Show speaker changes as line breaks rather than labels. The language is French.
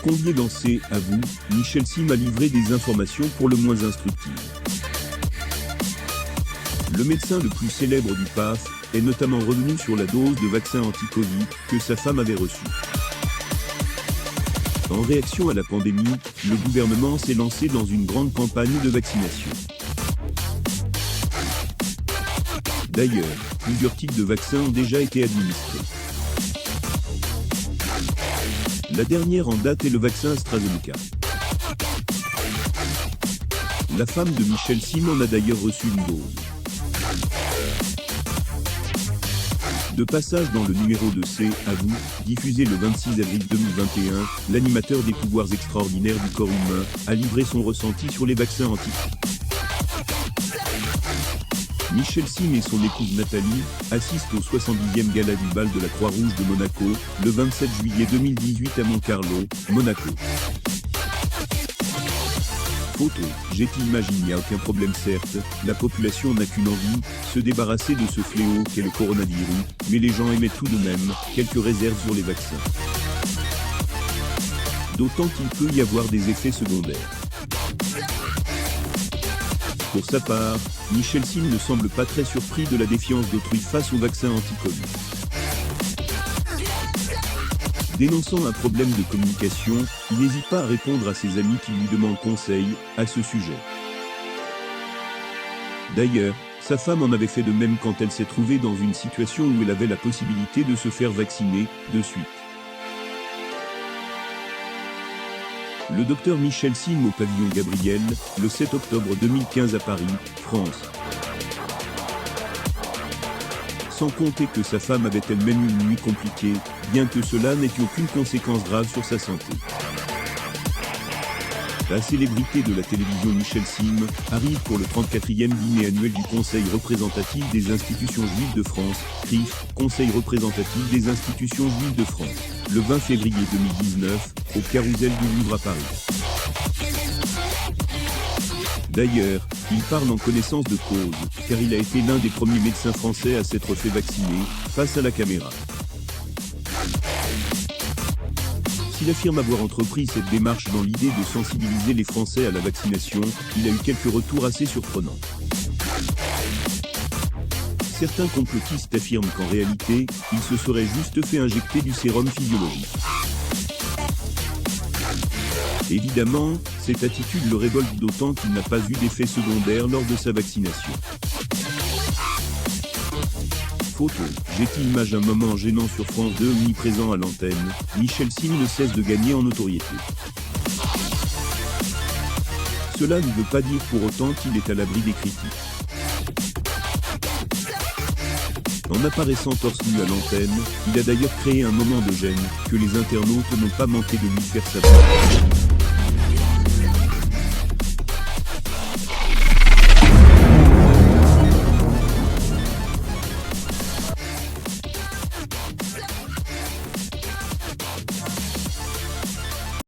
Convié dans C'est à vous, Michel Sim a livré des informations pour le moins instructives. Le médecin le plus célèbre du PAF est notamment revenu sur la dose de vaccin anti-Covid que sa femme avait reçue. En réaction à la pandémie, le gouvernement s'est lancé dans une grande campagne de vaccination. D'ailleurs, plusieurs types de vaccins ont déjà été administrés. La dernière en date est le vaccin AstraZeneca. La femme de Michel Sim en a d'ailleurs reçu une dose. De passage dans le numéro de C'est à vous, diffusé le 26 avril 2021, l'animateur des pouvoirs extraordinaires du corps humain a livré son ressenti sur les vaccins anti. Michel Sim et son épouse Nathalie assistent au 70e gala du bal de la Croix-Rouge de Monaco, le 27 juillet 2018 à Monte-Carlo, Monaco. Photo, j'ai imagine il n'y a aucun problème certes, la population n'a qu'une envie, se débarrasser de ce fléau qu'est le coronavirus, mais les gens émettent tout de même quelques réserves sur les vaccins. D'autant qu'il peut y avoir des effets secondaires. Pour sa part, Michel Sim ne semble pas très surpris de la défiance d'autrui face au vaccin anti-Covid. Dénonçant un problème de communication, il n'hésite pas à répondre à ses amis qui lui demandent conseil à ce sujet. D'ailleurs, sa femme en avait fait de même quand elle s'est trouvée dans une situation où elle avait la possibilité de se faire vacciner de suite. Le docteur Michel Sim au pavillon Gabriel, le 7 octobre 2015 à Paris, France. Sans compter que sa femme avait elle-même une nuit compliquée, bien que cela n'ait eu aucune conséquence grave sur sa santé. La célébrité de la télévision Michel Sim arrive pour le 34e dîner annuel du Conseil représentatif des institutions juives de France, CRIF, Conseil représentatif des institutions juives de France, le 20 février 2019, au Carrousel du Louvre à Paris. D'ailleurs, il parle en connaissance de cause, car il a été l'un des premiers médecins français à s'être fait vacciner, face à la caméra. S'il affirme avoir entrepris cette démarche dans l'idée de sensibiliser les Français à la vaccination, il a eu quelques retours assez surprenants. Certains complotistes affirment qu'en réalité, il se serait juste fait injecter du sérum physiologique. Évidemment, cette attitude le révolte d'autant qu'il n'a pas eu d'effet secondaire lors de sa vaccination. Photo, j'ai image un moment gênant sur France 2 omniprésent à l'antenne, Michel Sim ne cesse de gagner en notoriété. Cela ne veut pas dire pour autant qu'il est à l'abri des critiques. En apparaissant torse nu à l'antenne, il a d'ailleurs créé un moment de gêne, que les internautes n'ont pas manqué de lui faire savoir.